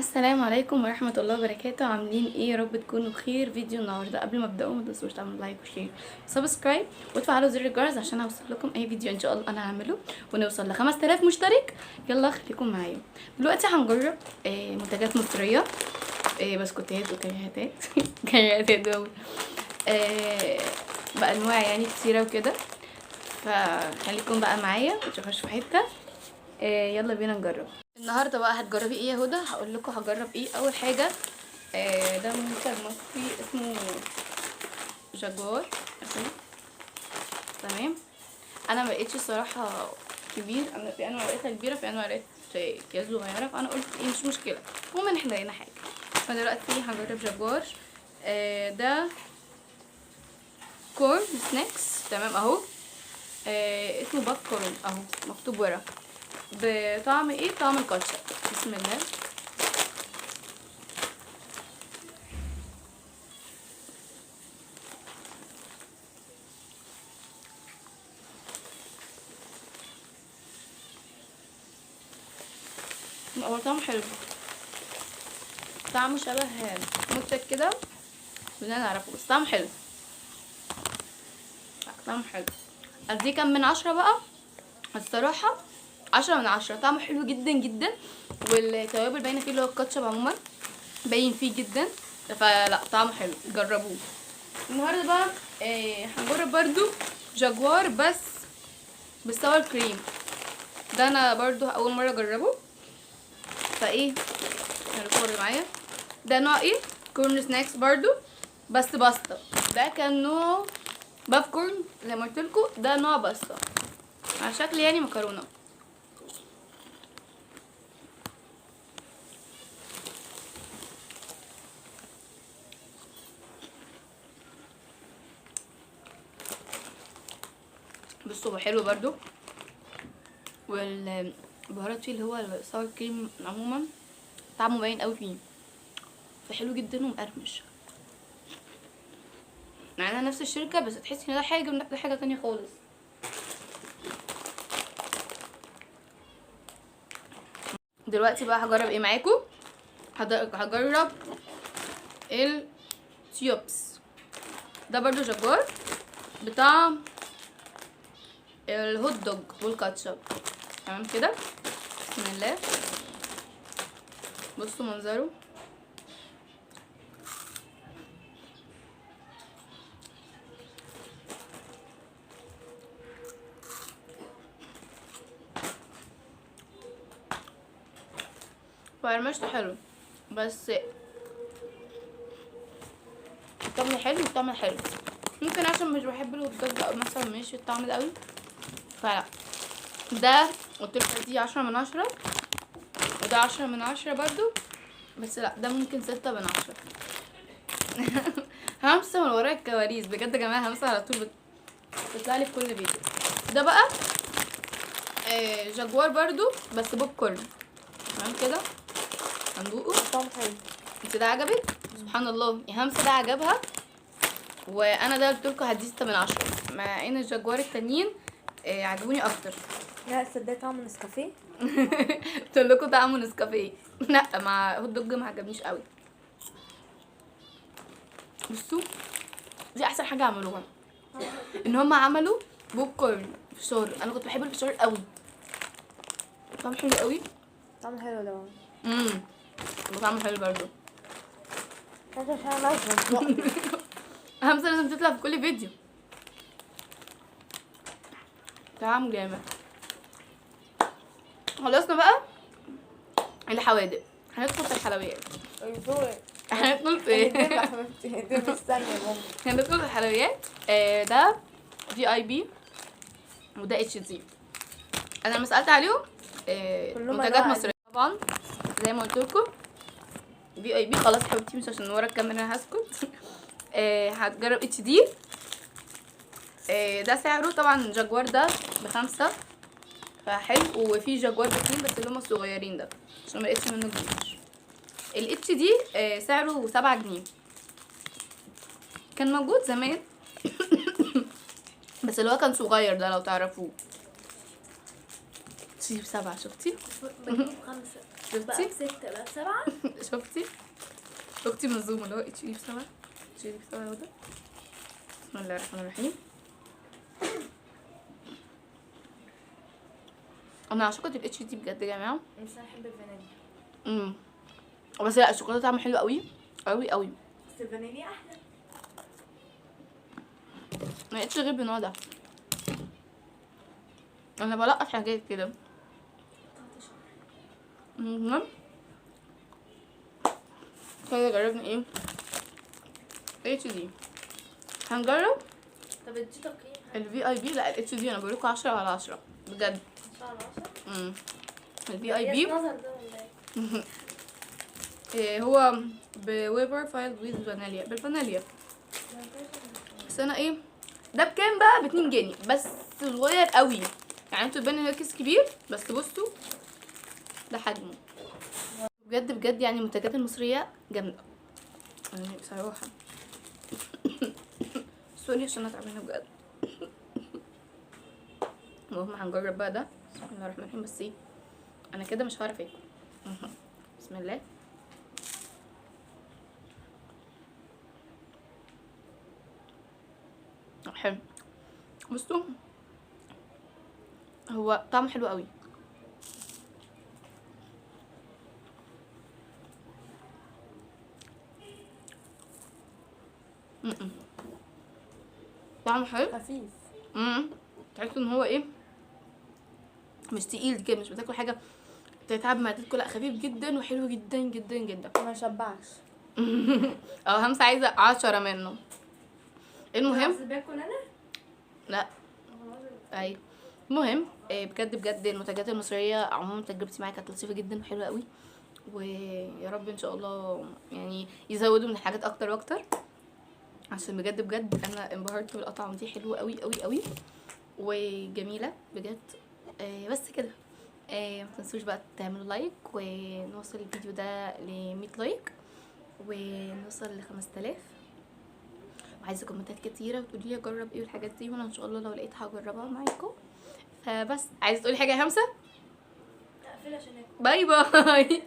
السلام عليكم ورحمة الله وبركاته. عاملين ايه؟ يا رب تكونوا بخير. فيديو النهارده قبل ما ابدأه ما تنسوش تعملوا لايك وشير وسبسكرايب وتفعلوا زر الجرس عشان اوصل لكم اي فيديو ان شاء الله انا هعمله ونوصل ل 5000 مشترك. يلا خليكم معايا. دلوقتي هنجرب منتجات مصرية، بسكوتات وكريهاتات كريهاتات دول بانواع يعني كتيرة وكده، فخليكم بقى معايا متروحوش في حتة. يلا بينا نجرب. النهارده بقى هتجربي ايه يا هدى؟ هقول لكم هجرب ايه. اول حاجه ده منتج مصري اسمه جاكور. تمام. انا ما لقيتش الصراحه كبير، انا في انواع لقيتها كبيره، في انواع لقيت اكياس صغيره، فانا قلت ايه مش مشكله، المهم احنا لقينا حاجه. فدلوقتي هجرب جاكور. ده كورن سناكس، تمام اهو. اسمه باك كورن اهو مكتوب ورا. بطعم ايه؟ طعم الكاتشب. بسم الله. هو طعمه حلو، طعمه شبه منتج كده بدنا نعرفه، بس طعمه حلو. طعمه حلو. اديه كام من 10 بقى؟ الصراحه 10 من 10. طعمه حلو جدا جدا، والتوابل باينه فيه اللي هو الكاتشب عموما باين فيه جدا، فلا طعمه حلو، جربوه. النهارده بقى هنجرب برضو جاكوار بس بالساور كريم. ده انا برضو اول مره اجربه، فايه هنقول معايا. ده نوع ايه؟ كورن سناكس برضو بس باستا. ده كان نوع باف كورن زي ما قلتلكوا، ده نوع باستا على شكل يعني مكرونه. بصوا هو حلو برضو، والبهارات فيه اللي هو الساور كريم عموما طعمه باين قوي فيه، فحلو جدا ومقرمش. مع انها نفس الشركه بس تحسي ان ده حاجه وده حاجه تانية خالص. دلوقتي بقى هجرب ايه معاكم؟ هجرب التيوبس. ده برضو جاكور بطعم الهوت دوج والكاتشب. تمام كده. بسم الله. بصوا منظره. فرمشته حلو بس الطعم حلو والطعم حلو. ممكن عشان مش بحب الهوت دوج او مثلا مش الطعم ده قوي، فلا. ده قلتلكوا دي 10 من 10 وده 10 من 10 برضو، بس لا ده ممكن 6 من 10. همسة من ورايا الكواليس بجد يا جماعه، همسة على طول بتطلعلي في كل فيديو. ده بقى جاكوار برضو بس بوب كورن. تمام كده. هندوقه. طعم حلو. انت ده عجبك؟ سبحان الله، يا همسة ده عجبها، وانا ده قلتلكوا هديه 6 من 10، مع ان الجاكوار التانيين عجبوني اكتر. لا تصدقي طعم نسكافيه. قلت لكم طعمه نسكافيه. لا مع هوت دوج ما عجبنيش قوي. بصوا دي احسن حاجه عملوها، ان هم عملوا بوب كورن فشار. انا كنت بحب الفشار قوي، طعمه حلو قوي. طعم حلو ده. طعمه حلو برضو. عشان انا لازم همسة لازم تطلع في كل فيديو. طعم جامد. خلصنا بقى الحوادق، هندخل في الحلويات. هندخل في ايه؟ استني يا ماما. هندخل في الحلويات. ده في اي بي وده اتش دي. انا لما سالت عليهم منتجات مصريه طبعا زي ما قلت لكم. في اي بي خلاص حبيبتي، مش عشان ورا الكاميرا هسكت. هتجرب اتش دي. ده سعره طبعا جاكوار ده ب5 فحلو، وفي جاكوار ب2 بس اللي هما الصغيرين ده عشان ملقتش منه كبير. الاتش دي سعره 7 جنيه، كان موجود زمان بس اللي هو كان صغير ده لو تعرفوه. تجيب 7 شفتي؟ بجيب 5. شفتي؟ بستة بقى بسبعة. شفتي؟ اختي منظومه اللي هو اتش دي بسبعة، اتش دي بسبعة ده. بسم الله الرحمن الرحيم. انا عشقت الاتش دي بجد يا جماعه. بس انا بحب الفانيليا. بس لا الشوكولاته طعمها حلو قوي قوي قوي. بس الفانيليا احلى. ما لقيتش غير بالنوع ده. انا بلقط حاجات كده. المهم كده جربنا ايه؟ اتش دي. هنجرب طب ادي تقييم. الفي اي بي. لا الاتش دي انا بقولكوا 10 على 10 بجد. 10/10. الفي اي بي نظر ده ولا ايه؟ هو بويبر فايل ويز فانيليا، بالفانيليا. بس انا ايه ده بكام بقى؟ ب2 جنيه بس، صغير قوي يعني. انتوا تبان ان هو كيس كبير بس بصوا ده حجمه. بجد بجد يعني المنتجات المصريه جامده يعني بصراحه. سوري عشان انا تعبانه بجد. المهم هنجرب بقى ده. بسم الله الرحمن الرحيم. بس ايه انا كده مش هعرف اكل. بسم الله. حلو. بصوا هو طعمه حلو قوي. طعمه حلو. خفيف. تحس ان هو ايه مش تقيل كده، مش بتاكل حاجه تتعب معدتك. لا خفيف جدا وحلو جدا جدا جدا. ما شبعش. همسة عايزه 10 منه. المهم باكل انا. لا ايوه المهم بجد بجد المنتجات المصريه عموما تجربتي معاها كانت لطيفه جدا وحلوه قوي، ويا رب ان شاء الله يعني يزودوا من الحاجات اكتر واكتر، عشان بجد بجد انا انبهرت بالاطعمه دي. حلوه قوي قوي قوي وجميله بجد. بس كده ما تنسوش بقى تعملوا لايك ونوصل الفيديو ده ل 100 لايك ونوصل ل 5000. وعايزه كومنتات كتيره وتقولي لي اجرب ايه والحاجات دي، وانا ان شاء الله لو لقيتها هجربها معاكم. فبس عايزه تقولي حاجه يا همسه؟ اقفل عشان اكل. باي باي.